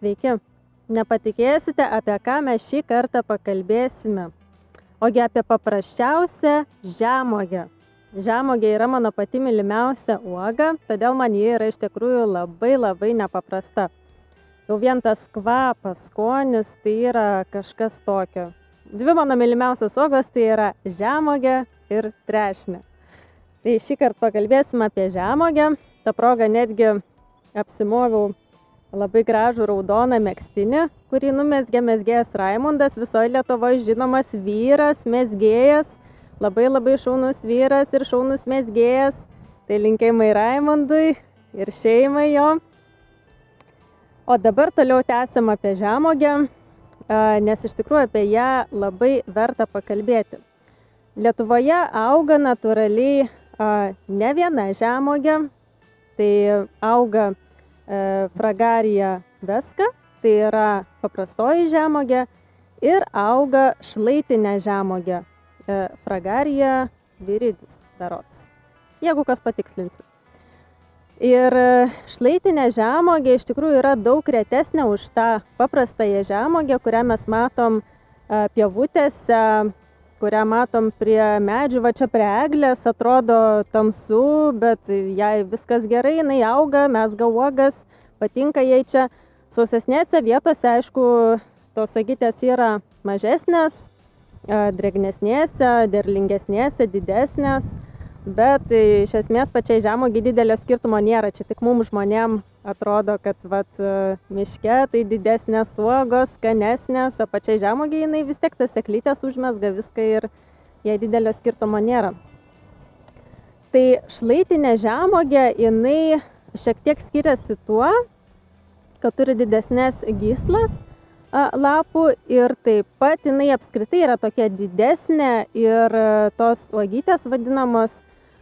Sveiki! Nepatikėsite, apie ką mes šį kartą pakalbėsime. Ogi apie paprasčiausią žemuogę. Žemuogė yra mano pati mylimiausia uoga, todėl man ji yra iš tikrųjų labai nepaprasta. Jau vien tas kvapas, skonis, tai yra kažkas tokio. Dvi mano mylimiausios uogos tai yra žemuogė ir trešnė. Tai šį kartą pakalbėsime apie žemuogę. Ta proga netgi apsimoviau labai gražų raudoną megztinį, kurį numezgė mezgėjas Raimundas, visoje Lietuvoje žinomas vyras, mezgėjas, labai šaunus vyras ir šaunus mezgėjas. Tai linkėjimai Raimundui ir šeimai jo. O dabar toliau tęsim apie žemuogę, nes iš tikrųjų apie ją labai verta pakalbėti. Lietuvoje auga natūraliai ne viena žemuogė, tai auga Fragaria vesca, tai yra paprastoji žemuogė, ir auga šlaitinė žemuogė, Fragaria viridis berods, jeigu kas patikslinsiu. Ir šlaitinė žemuogė iš tikrųjų yra daug retesnė už tą paprastąją žemuogę, kurią mes matom pievutėse, kurią matom prie medžių, va čia prie eglės, atrodo tamsu, bet jai viskas gerai, jinai auga, mezga uogas, patinka jai čia. Sausesnėse vietose, aišku, tos agytės yra mažesnės, drėgnesnėse, derlingesnėse, didesnės, bet iš esmės pačiai žemuogei didelio skirtumo nėra. Čia tik mums žmonėm atrodo, kad miške tai didesnės uogos, skanesnės, o pačiai žemuogei jinai vis tiek tas sėklytės užmezga viską ir jai didelio skirtumo nėra. Tai šlaitinė žemuogė, jinai šiek tiek skiriasi tuo, kad turi didesnės gyslas lapų ir taip pat jinai apskritai yra tokia didesnė ir tos uogytės vadinamos,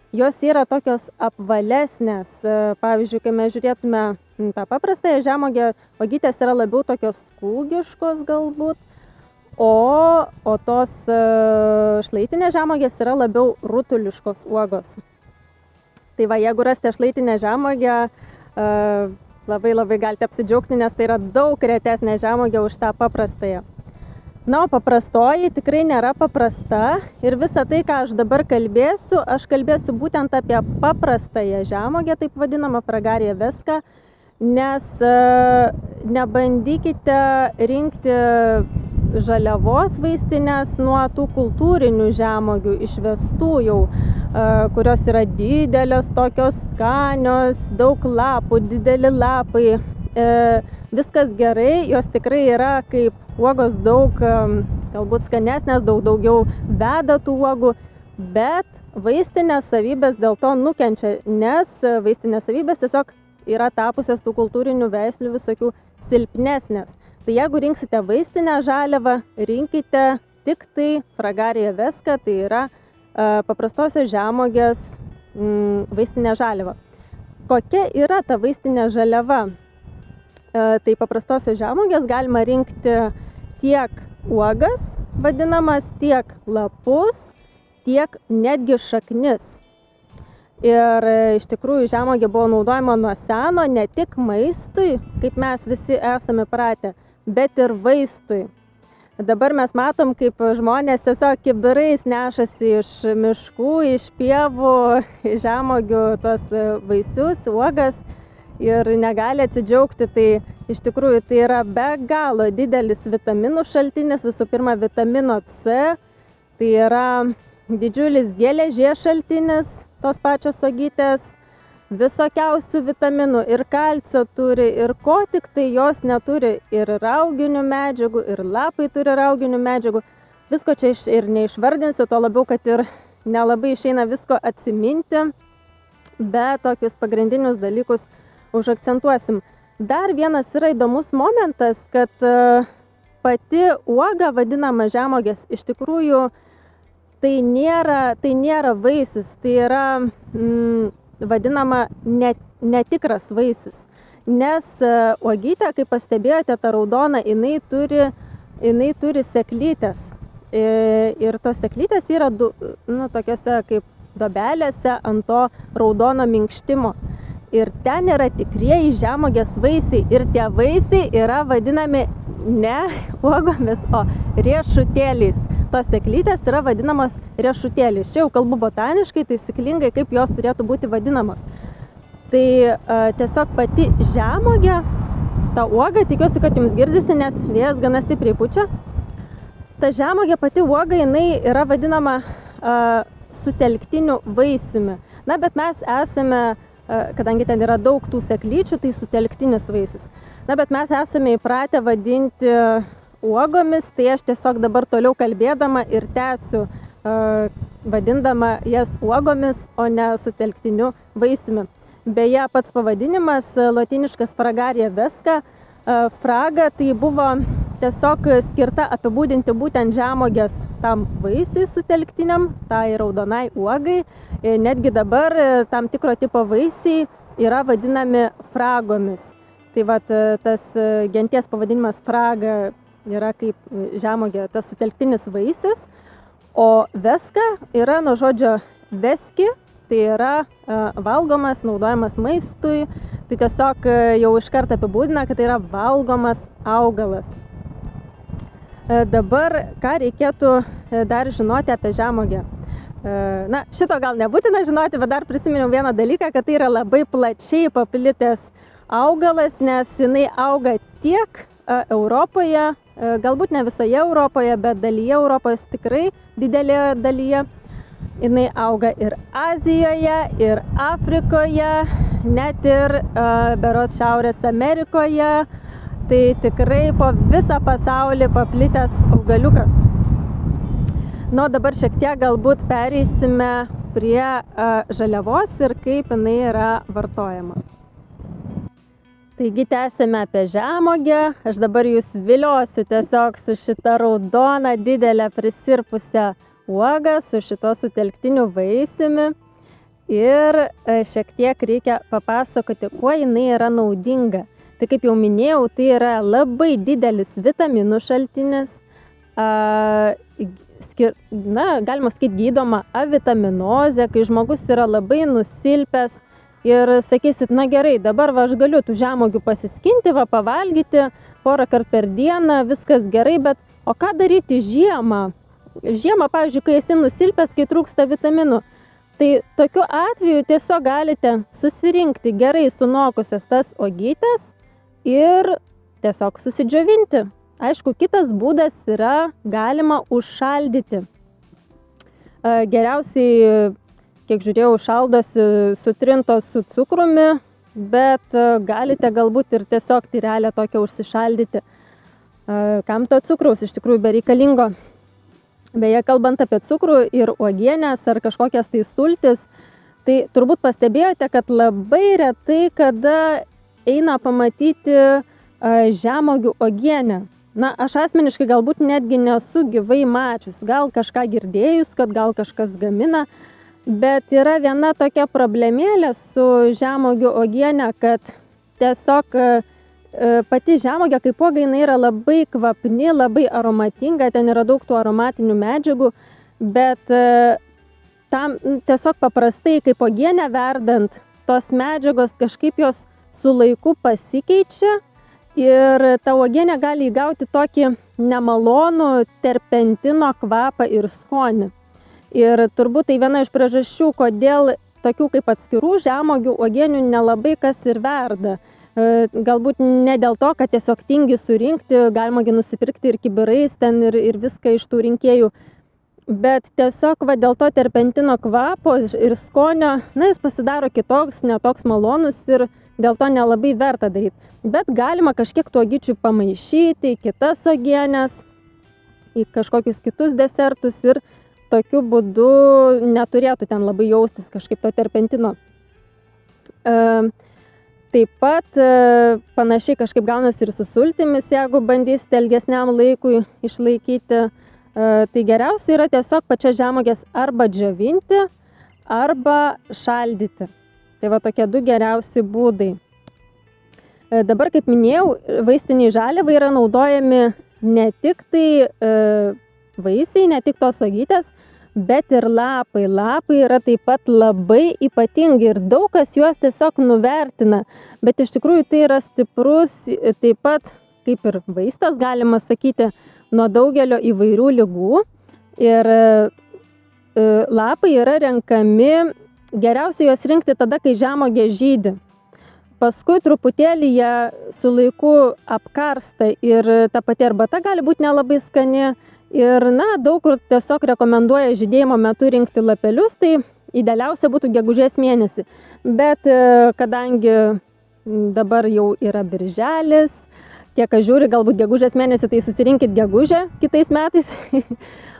jos yra tokios apvalesnės. Pavyzdžiui, kai mes žiūrėtume tą paprastąją žemuogę, uogytės yra labiau tokios kūgiškos galbūt, o tos šlaitinės žemuogės yra labiau rutuliškos uogos. Tai va, jeigu rasite šlaitinę žemuogę, labai galite apsidžiaugti, nes tai yra daug retesnė žemuogė už tą paprastąją. Na, o paprastoji tikrai nėra paprasta ir visą tai, ką aš dabar kalbėsiu, aš kalbėsiu būtent apie paprastąją žemuogę, taip vadinamą Fragaria vesca, nes nebandykite rinkti žaliavos vaistinės nuo tų kultūrinių žemuogių išvestų jau, kurios yra didelės, tokios skanios, daug lapų, dideli lapai. Viskas gerai, jos tikrai yra kaip uogos daug, galbūt skanesnės, daugiau veda tų uogų, bet vaistinės savybės dėl to nukenčia, nes vaistinės savybės tiesiog yra tapusios tų kultūrinių veislių visokių silpnesnės. Tai jeigu rinksite vaistinę žaliavą, rinkite tik tai Fragaria vesca, tai yra paprastosios žemuogės vaistinė žaliava. Kokia yra ta vaistinė žaliava? Tai paprastosios žemuogės galima rinkti tiek uogas vadinamas, tiek lapus, tiek netgi šaknis. Ir iš tikrųjų žemuogė buvo naudojama nuo seno ne tik maistui, kaip mes visi esame pratę, bet ir vaistui. Dabar mes matom, kaip žmonės tiesiog kibirais nešasi iš miškų, iš pievų, žemuogių tos vaisius, uogas ir negali atsidžiaugti. Tai iš tikrųjų tai yra be galo didelis vitaminų šaltinis, visų pirma vitamino C, tai yra didžiulis geležies šaltinis, tos pačios uogytės, visokiausių vitaminų ir kalcio turi, ir ko tik tai jos neturi, ir rauginių medžiagų, ir lapai turi rauginių medžiagų. Visko čia ir neišvardinsiu, tuo labiau, kad ir nelabai išeina visko atsiminti, bet tokius pagrindinius dalykus užakcentuosim. Dar vienas yra įdomus momentas, kad pati uoga vadinama žemuogės iš tikrųjų tai nėra vaisius, tai yra vadinama netikras vaisius, nes uogytė, kaip pastebėjote, ta raudona, jinai turi sėklytės ir tos sėklytės yra tokiose kaip dobelėse ant to raudono minkštimo. ir ten yra tikrieji žemuogės vaisiai. Ir tie vaisiai yra vadinami ne uogomis, o riešutėliais. Tos sėklytės yra vadinamos riešutėliais. Čia jau kalbu botaniškai, taisyklingai, kaip jos turėtų būti vadinamos. Tai tiesiog pati žemuogė, ta uoga, tikiuosi, kad jums girdisi, nes vėjas gana stipriai pučia. Ta žemuogė pati uoga, jinai yra vadinama sutelktiniu vaisiumi. Na, bet mes esame, kadangi ten yra daug tų sėklyčių, tai sutelktinis vaisius. Na, bet mes esame įpratę vadinti uogomis, tai aš tiesiog dabar toliau kalbėdama ir tęsiu vadindama jas uogomis, o ne sutelktiniu vaisiumi. Beje, pats pavadinimas lotyniškas Fragaria vesca, fraga, tai buvo tiesiog skirta apibūdinti būtent žemuogės tam vaisiui sutelktiniam, tai raudonai uogai. Netgi dabar tam tikro tipo vaisiai yra vadinami fragomis. Tai vat, tas genties pavadinimas fraga yra kaip žemuogė, tas sutelktinis vaisius, o veska yra nuo žodžio veski, tai yra valgomas, naudojamas maistui, tai tiesiog jau iš karto apibūdina, kad tai yra valgomas augalas. Dabar ką reikėtų dar žinoti apie žemuogę? Na, šito gal nebūtina žinoti, bet dar prisiminiau vieną dalyką, kad tai yra labai plačiai paplitęs augalas, nes jinai auga tiek Europoje, galbūt ne visoje Europoje, bet dalyje Europos tikrai didelėje dalyje. Jinai auga ir Azijoje, ir Afrikoje, net ir berods Šiaurės Amerikoje. Tai tikrai po visą pasaulį paplitęs augaliukas. Nu, dabar šiek tiek galbūt pereisime prie žaliavos ir kaip jinai yra vartojama. Taigi tęsime apie žemuogę. Aš dabar jūs viliosiu tiesiog su šita raudona didelė prisirpusią uogą, su šito sutelktiniu vaisiumi. Ir šiek tiek reikia papasakoti, kuo jinai yra naudinga. Tai kaip jau minėjau, tai yra labai didelis vitaminų šaltinis. Galima sakyti, gydoma avitaminozė, kai žmogus yra labai nusilpęs ir sakysit, na gerai, dabar aš galiu tų žemuogių pasiskinti, pavalgyti porą kartų per dieną, viskas gerai, bet o ką daryti žiemą? Žiemą, pavyzdžiui, kai esi nusilpęs, kai trūksta vitaminų, tai tokiu atveju tiesiog galite susirinkti gerai sunokusias tas uogytes ir tiesiog susidžiovinti. Aišku, kitas būdas yra galima užšaldyti. Geriausiai, kiek žiūrėjau, šaldosi sutrintos su cukrumi, bet galite galbūt ir tiesiog tyrelę tokią užsišaldyti. Kam to cukraus iš tikrųjų bereikalingo? Beje, kalbant apie cukrų ir uogienės ar kažkokias tai sultis, tai turbūt pastebėjote, kad labai retai kada eina pamatyti žemuogių uogienę. Na, aš asmeniškai galbūt netgi nesu gyvai mačius, gal kažką girdėjus, kad gal kažkas gamina, bet yra viena tokia problemėlė su žemuogių uogiene, kad tiesiog pati žemuogė kaip uoga jinai yra labai kvapni, labai aromatinga, ten yra daug tų aromatinių medžiagų, bet tam tiesiog paprastai kaip uogienę verdant, tos medžiagos kažkaip jos su laiku pasikeičia ir ta uogienė gali įgauti tokį nemalonų terpentino kvapą ir skonį. Ir turbūt tai viena iš priežasčių, kodėl tokių kaip atskirų žemuogių uogienių nelabai kas ir verda. Galbūt ne dėl to, kad tiesiog tingi surinkti, galima nusipirkti ir kibirais ten ir viską iš tų rinkėjų, bet tiesiog dėl to terpentino kvapo ir skonio, na, jis pasidaro kitoks, netoks malonus ir dėl to nelabai verta daryti. Bet galima kažkiek tų uogyčių pamaišyti į kitas uogienes, į kažkokius kitus desertus ir tokiu būdu neturėtų ten labai jaustis kažkaip to terpentino. Taip pat panašiai kažkaip gaunasi ir su sultimis, jeigu bandysite ilgesniam laikui išlaikyti. Tai geriausia yra tiesiog pačias žemuoges arba džiovinti, arba šaldyti. Tai va tokie du geriausi būdai. Dabar, kaip minėjau, vaistiniai žaliavai yra naudojami ne tik tai vaisiai, ne tik tos uogytės, bet ir lapai. Lapai yra taip pat labai ypatingi ir daug kas juos tiesiog nuvertina, bet iš tikrųjų tai yra stiprus, taip pat kaip ir vaistas, galima sakyti, nuo daugelio įvairių ligų. Ir lapai yra renkami, geriausia juos rinkti tada, kai žemuogė žydi. Paskui truputėlį jie su laiku apkarsta ir ta pati arbata gali būti nelabai skani. Ir daug kur tiesiog rekomenduoja žydėjimo metu rinkti lapelius, tai idealiausia būtų gegužės mėnesį. Bet kadangi dabar jau yra birželis, tie, kas žiūri galbūt gegužės mėnesį, tai susirinkit gegužę kitais metais.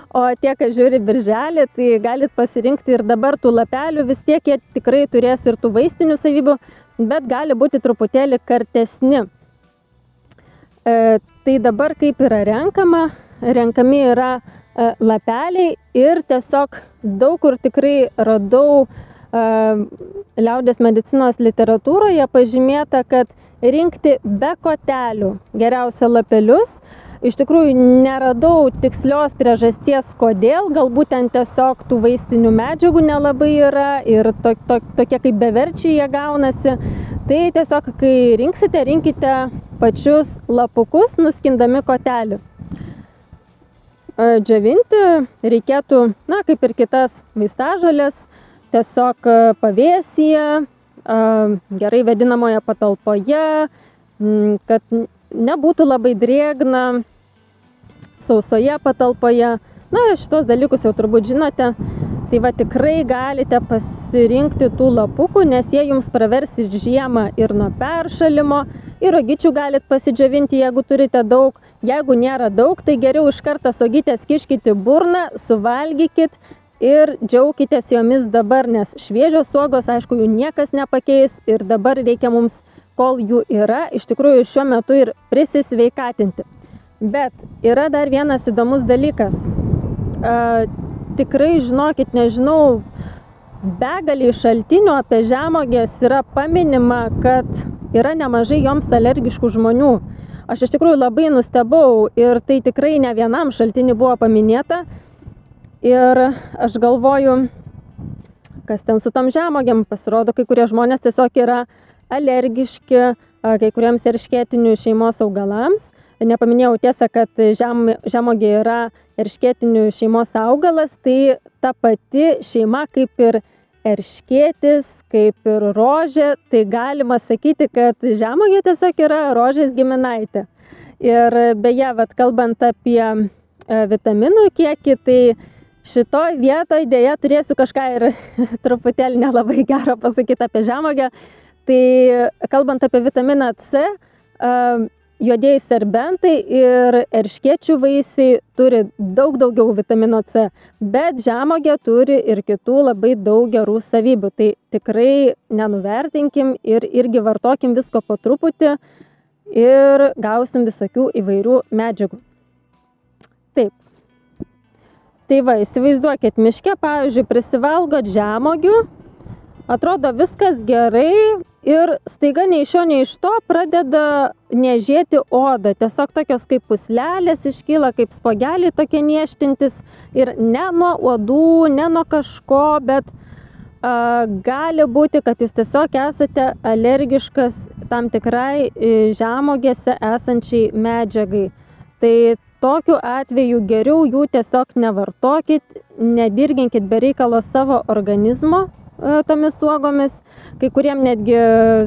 O tie, kas žiūri birželį, tai galit pasirinkti ir dabar tų lapelių, vis tiek jie tikrai turės ir tų vaistinių savybių, bet gali būti truputėlį kartesni. Tai dabar kaip yra renkama? Renkami yra lapeliai ir tiesiog daug kur tikrai radau liaudies medicinos literatūroje pažymėta, kad rinkti be kotelių geriausia lapelius. Iš tikrųjų neradau tikslios priežasties, kodėl, galbūt ten tiesiog tų vaistinių medžiagų nelabai yra ir tokie kaip beverčiai jie gaunasi. Tai tiesiog, kai rinksite, rinkite pačius lapukus, nuskindami kotelį. Džiovinti reikėtų, kaip ir kitas vaistažoles, tiesiog pavėsyje, gerai vėdinamoje patalpoje, kad nebūtų labai drėgna, sausoje patalpoje. Šitos dalykus jau turbūt žinote. Tai va tikrai galite pasirinkti tų lapukų, nes jie jums pravers ir žiemą ir nuo peršalimo. Ir uogyčių galit pasidžiovinti, jeigu turite daug. Jeigu nėra daug, tai geriau iš karto uogytės kiškit į burną, suvalgykit ir džiaukitės jomis dabar, nes šviežios uogos, aišku, jų niekas nepakeis ir dabar reikia mums, kol jų yra, iš tikrųjų šiuo metu ir prisisveikatinti. Bet yra dar vienas įdomus dalykas. Tikrai žinokit, nežinau, begalį šaltinių apie žemuogės yra paminima, kad yra nemažai joms alergiškų žmonių. Aš iš tikrųjų labai nustebau ir tai tikrai ne vienam šaltinį buvo paminėta. Ir aš galvoju, kas ten su tom žemuogėm, pasirodo, kai kurie žmonės tiesiog yra alergiški kai kuriems erškėtinių šeimos augalams. Nepaminėjau tiesą, kad žemuogė yra erškėtinių šeimos augalas, tai ta pati šeima kaip ir erškėtis, kaip ir rožė, tai galima sakyti, kad žemuogė tiesiog yra rožės giminaitė. Ir beje, kalbant apie vitaminų kiekį, tai šitoj vietoj dėja turėsiu kažką ir truputėlį nelabai gero pasakyti apie žemuogę. Tai kalbant apie vitaminą C, juodieji serbentai ir erškėčių vaisiai turi daug daugiau vitamino C, bet žemuogė turi ir kitų labai daug gerų savybių. Tai tikrai nenuvertinkim ir irgi vartokim visko po truputį ir gausim visokių įvairių medžiagų. Taip. Tai va, įsivaizduokit, miške, pavyzdžiui, prisivalgot žemuogių, atrodo viskas gerai ir staiga nei iš šio, nei iš to pradeda niežėti oda. Tiesiog tokios kaip puslelės iškyla, kaip spogeliai tokie niežtintis ir ne nuo uodų, ne nuo kažko, bet gali būti, kad jūs tiesiog esate alergiškas tam tikrai žemuogėse esančiai medžiagai. Tai tokiu atveju geriau jų tiesiog nevartokit, nedirginkit be reikalo savo organizmo tomis uogomis. Kai kuriem netgi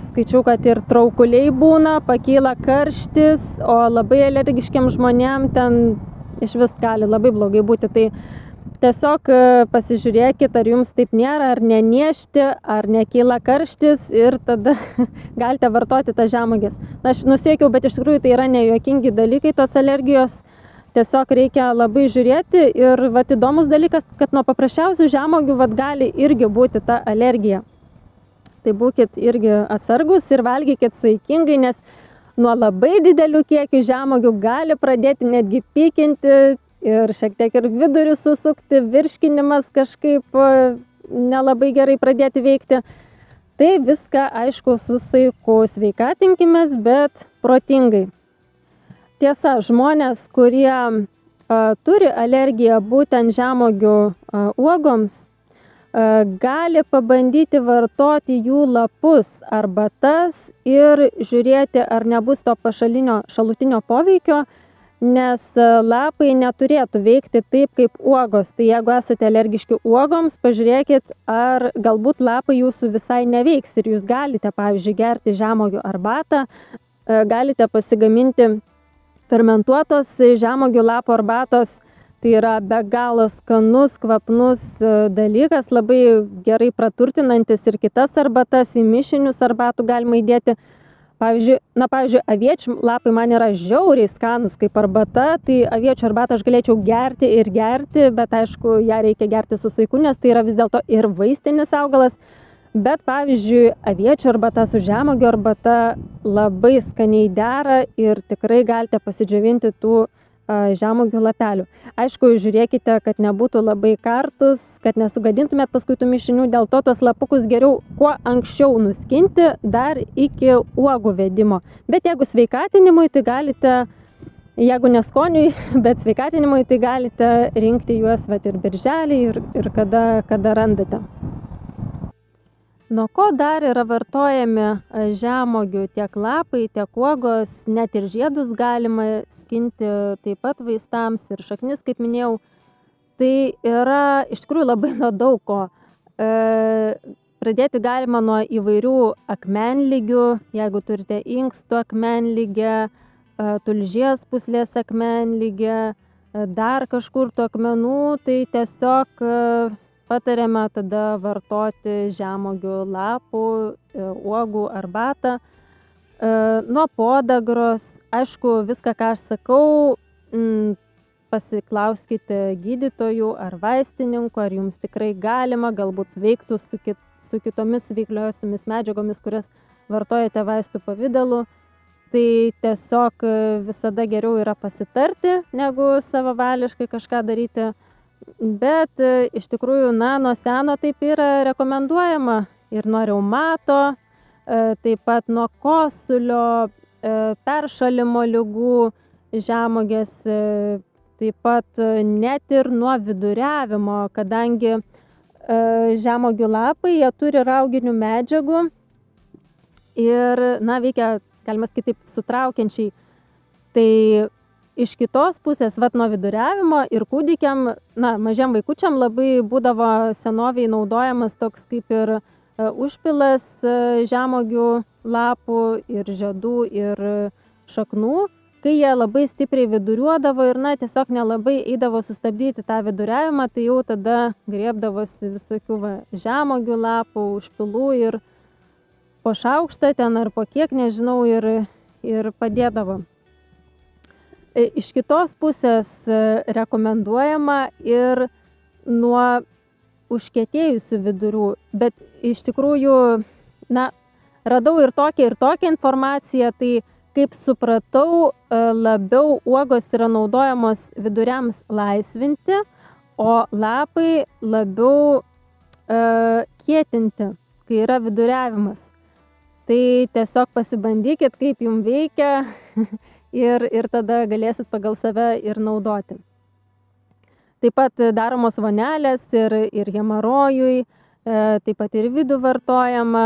skaičiau, kad ir traukuliai būna, pakyla karštis, o labai alergiškiam žmonėm ten iš vis gali labai blogai būti. Tai tiesiog pasižiūrėkit, ar jums taip nėra, ar neniežti, ar nekyla karštis ir tada galite vartoti tas žemuogės. Aš nusiekiau, bet iš tikrųjų tai yra nejuokingi dalykai, tos alergijos. Tiesiog reikia labai žiūrėti ir įdomus dalykas, kad nuo paprasčiausių žemuogių gali irgi būti ta alergija. Tai būkit irgi atsargus ir valgykit saikingai, nes nuo labai didelių kiekių žemuogių gali pradėti netgi pykinti ir šiek tiek ir vidurių susukti, virškinimas kažkaip nelabai gerai pradėti veikti. Tai viską, aišku, su saiku, sveikatinkimės, bet protingai. Tiesa, žmonės, kurie turi alergiją būtent žemuogių uogoms, gali pabandyti vartoti jų lapus arbatas ir žiūrėti, ar nebus to šalutinio poveikio, nes lapai neturėtų veikti taip kaip uogos. Tai jeigu esate alergiški uogoms, pažiūrėkit, ar galbūt lapai jūsų visai neveiks ir jūs galite, pavyzdžiui, gerti žemuogių arbatą, galite pasigaminti fermentuotos žemuogių lapų arbatos. Tai yra be galo skanus, kvapnus dalykas, labai gerai praturtinantis ir kitas arbatas, į mišinius arbatų galima įdėti. Pavyzdžiui, aviečių lapai man yra žiauriai skanus kaip arbata, tai aviečių arbatą aš galėčiau gerti ir gerti, bet aišku, ją reikia gerti su saiku, nes tai yra vis dėlto ir vaistinis augalas. Bet pavyzdžiui, aviečių arbata su žemuogių arbata labai skaniai dera ir tikrai galite pasidžiovinti tų žemuogių lapelių. Aišku, žiūrėkite, kad nebūtų labai kartus, kad nesugadintumėt paskui tų mišinių, dėl to tos lapukus geriau kuo anksčiau nuskinti dar iki uogų vedimo. Bet jeigu sveikatinimui, tai galite, jeigu neskoniui, bet sveikatinimui, tai galite rinkti juos ir birželį ir kada randate. Nuo ko dar yra vartojami žemuogių tiek lapai, tiek uogos, net ir žiedus galima skinti taip pat vaistams ir šaknis, kaip minėjau. Tai yra iš tikrųjų labai nuo daug ko. Pradėti galima nuo įvairių akmenlygių, jeigu turite inkstų akmenlygę, tulžies pūslės akmenlygę, dar kažkur tų akmenų, tai tiesiog patariame tada vartoti žemuogių lapų, uogų arbatą. Nuo podagros, aišku, viską, ką aš sakau, pasiklauskite gydytojų ar vaistininkų, ar jums tikrai galima, galbūt veiktų su kitomis veikliosiomis medžiagomis, kurias vartojate vaistų pavidalu. Tai tiesiog visada geriau yra pasitarti, negu savavališkai kažką daryti. Bet iš tikrųjų, nuo seno taip yra rekomenduojama ir nuo reumato, taip pat nuo kosulio, peršalimo ligų žemuogės, taip pat net ir nuo viduriavimo, kadangi žemuogių lapai, jie turi rauginių medžiagų ir, veikia, galima sakyti, sutraukiančiai. Tai iš kitos pusės, nuo viduriavimo ir kūdikiam, mažiem vaikučiam labai būdavo senoviai naudojamas toks kaip ir užpilas žemuogių lapų ir žiedų ir šaknų, kai jie labai stipriai viduriuodavo ir tiesiog nelabai eidavo sustabdyti tą viduriavimą, tai jau tada griebdavosi visokių žemuogių lapų, užpilų ir po šaukštą ten ar po kiek, nežinau, ir padėdavo. Iš kitos pusės rekomenduojama ir nuo užkietėjusių vidurių, bet iš tikrųjų, radau ir tokią informaciją, tai kaip supratau, labiau uogos yra naudojamos viduriams laisvinti, o lapai labiau kietinti, kai yra viduriavimas. Tai tiesiog pasibandykit, kaip jums veikia. Ir tada galėsit pagal save ir naudoti. Taip pat daromos vonelės ir hemorojui, taip pat ir vidų vartojama.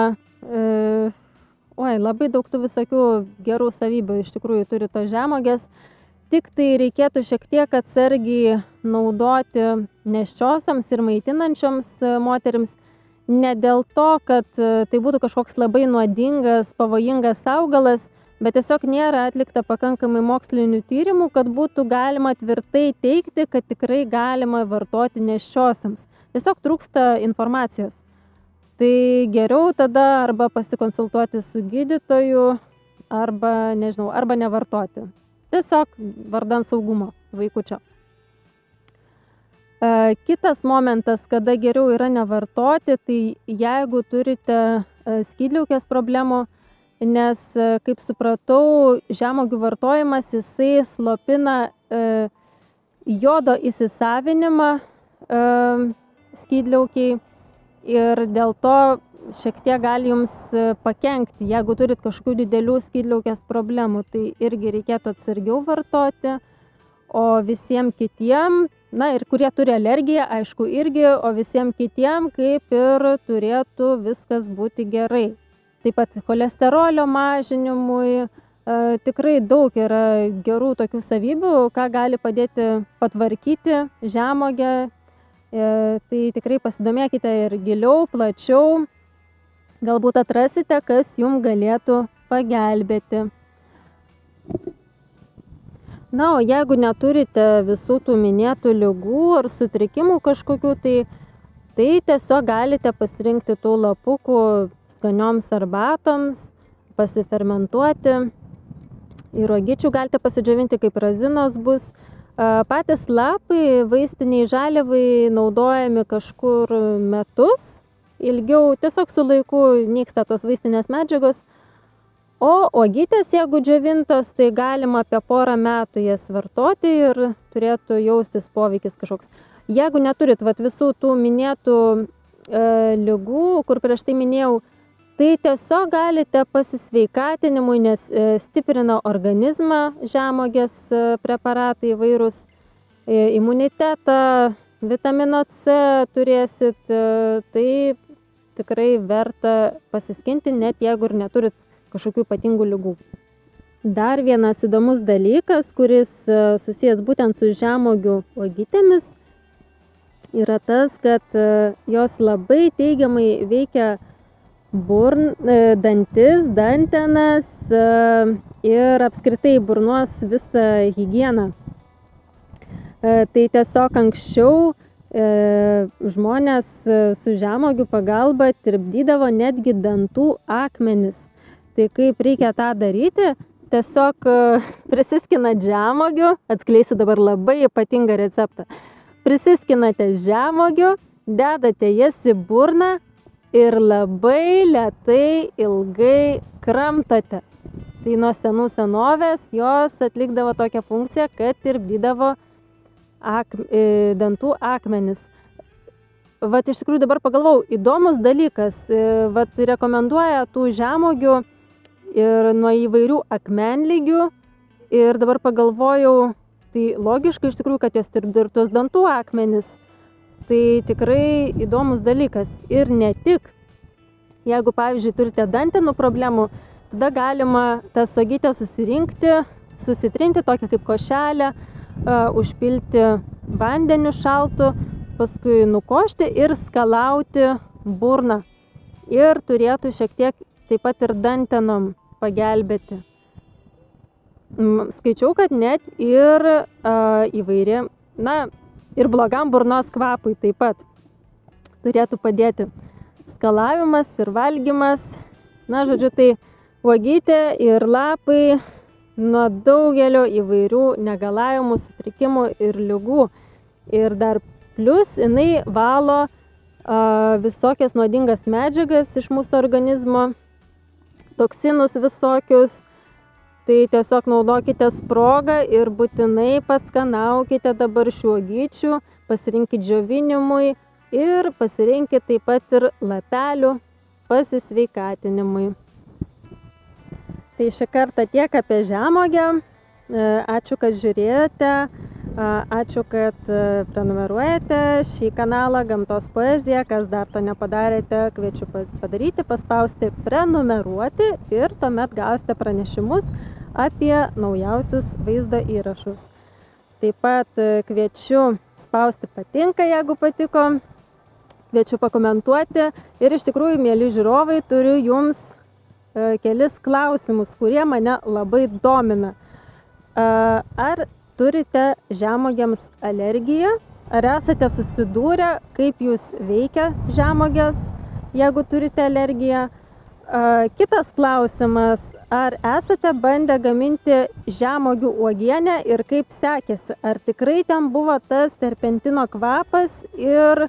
Labai daug tų visokių gerų savybių iš tikrųjų turi tos žemuogės. Tik tai reikėtų šiek tiek atsargiai naudoti nėščiosioms ir maitinančioms moterims. Ne dėl to, kad tai būtų kažkoks labai nuodingas, pavojingas augalas, bet tiesiog nėra atlikta pakankamai mokslinių tyrimų, kad būtų galima tvirtai teigti, kad tikrai galima vartoti nėščiosioms. Tiesiog trūksta informacijos. Tai geriau tada arba pasikonsultuoti su gydytoju, arba nevartoti. Tiesiog vardan saugumo vaikučio. Kitas momentas, kada geriau yra nevartoti, tai jeigu turite skydliaukės problemų, nes, kaip supratau, žemuogių vartojimas, jisai slopina jodo įsisavinimą skydliaukiai ir dėl to šiek tiek gali jums pakenkti. Jeigu turit kažkokių didelių skydliaukės problemų, tai irgi reikėtų atsargiau vartoti, o visiems kitiem, na ir kurie turi alergiją, aišku, irgi, o visiems kitiem kaip ir turėtų viskas būti gerai. Taip pat cholesterolio mažinimui, tikrai daug yra gerų tokių savybių, ką gali padėti patvarkyti žemuogę. Tai tikrai pasidomėkite ir giliau, plačiau, galbūt atrasite, kas jums galėtų pagelbėti. Na, o jeigu neturite visų tų minėtų ligų ar sutrikimų kažkokių, tai tiesiog galite pasirinkti tų lapukų skanioms arbatoms, pasifermentuoti. Ir uogyčių galite pasidžiovinti, kaip razinos bus. Patys lapai vaistiniai žaliavai naudojami kažkur metus. Ilgiau tiesiog su laiku nyksta tos vaistinės medžiagos. O uogytės, jeigu džiovintos, tai galima apie porą metų jas vartoti ir turėtų jaustis poveikis kažkoks. Jeigu neturit visų tų minėtų ligų, kur prieš tai minėjau, tai tiesiog galite pasisveikatinimui, nes stiprina organizmą žemuogės preparatai įvairūs, imunitetą, vitamino C turėsit, tai tikrai verta pasiskinti, net jeigu ir neturit kažkokių ypatingų ligų. Dar vienas įdomus dalykas, kuris susijęs būtent su žemuogių uogytėmis, yra tas, kad jos labai teigiamai veikia dantis, dantenas ir apskritai burnos visą higieną. Tai tiesiog anksčiau žmonės su žemuogių pagalba tirpdydavo netgi dantų akmenis. Tai kaip reikia tą daryti, tiesiog prisiskinat žemuogių, atskleisiu dabar labai ypatingą receptą. Prisiskinate žemuogių, dedate jas į burną ir labai lėtai, ilgai kramtate. Tai nuo senų senovės jos atlikdavo tokią funkciją, kad tirpdydavo dantų akmenis. Vat iš tikrųjų dabar pagalvojau, įdomus dalykas, rekomenduoja tų žemuogių ir nuo įvairių akmenlygių ir dabar pagalvojau, tai logiška iš tikrųjų, kad jos tirpdo ir tuos dantų akmenis. Tai tikrai įdomus dalykas. Ir ne tik, jeigu, pavyzdžiui, turite dantenų problemų, tada galima tas uogytę susirinkti, susitrinti tokią kaip košelę, užpilti vandeniu šaltu, paskui nukošti ir skalauti burną. Ir turėtų šiek tiek taip pat ir dantenom pagelbėti. Skaičiau, kad net ir įvairi, ir blogam burnos kvapui taip pat turėtų padėti skalavimas ir valgymas. Žodžiu, tai uogytė ir lapai nuo daugelio įvairių negalavimų, sutrikimų ir ligų. Ir dar plus jinai valo visokias nuodingas medžiagas iš mūsų organizmo, toksinus visokius. Tai tiesiog naudokite sprogą ir būtinai paskanaukite dabar šių uogyčių, pasirinkit džiovinimui ir pasirinkit taip pat ir lapelių pasisveikatinimui. Tai šį kartą tiek apie žemuogę. Ačiū, kad žiūrėjote. Ačiū, kad prenumeruojate šį kanalą Gamtos poezija. Kas dar to nepadarėte, kviečiu padaryti, paspausti prenumeruoti ir tuomet gausite pranešimus apie naujausius vaizdo įrašus. Taip pat kviečiu spausti patinka, jeigu patiko. Kviečiu pakomentuoti ir iš tikrųjų, mėly žiūrovai, turiu jums kelis klausimus, kurie mane labai domina. Ar turite žemuogėms alergiją? Ar esate susidūrę, kaip jūs veikia žemuogės, jeigu turite alergiją? Kitas klausimas, ar esate bandę gaminti žemuogių uogienę ir kaip sekėsi? Ar tikrai ten buvo tas terpentino kvapas ir,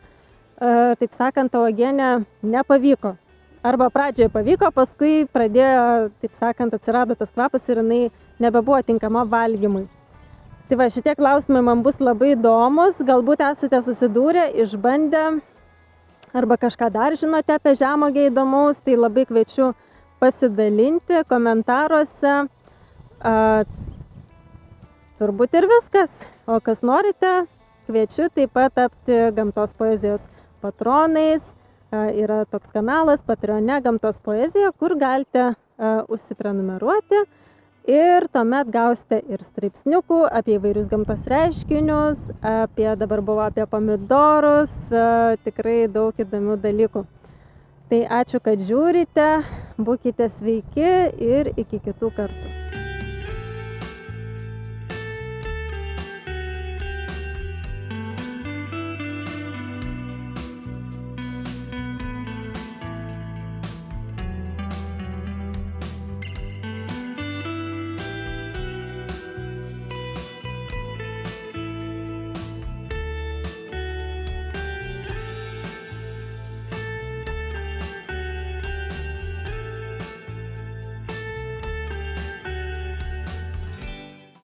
taip sakant, ta uogienė nepavyko? Arba pradžioje pavyko, paskui pradėjo, taip sakant, atsirado tas kvapas ir jinai nebebuvo tinkama valgymui. Tai va, šitie klausimai man bus labai įdomus, galbūt esate susidūrę, išbandę, arba kažką dar žinote apie žemuogę įdomaus, tai labai kviečiu pasidalinti komentaruose. Turbūt ir viskas. O kas norite, Kviečiu taip pat tapti Gamtos poezijos patronais. Yra toks kanalas Patreone Gamtos poezija, kur galite užsiprenumeruoti ir tuomet gausite ir straipsniukų apie įvairius gamtos reiškinius, dabar buvo apie pomidorus, tikrai daug įdomių dalykų. Tai ačiū, kad žiūrite, būkite sveiki ir iki kitų kartų.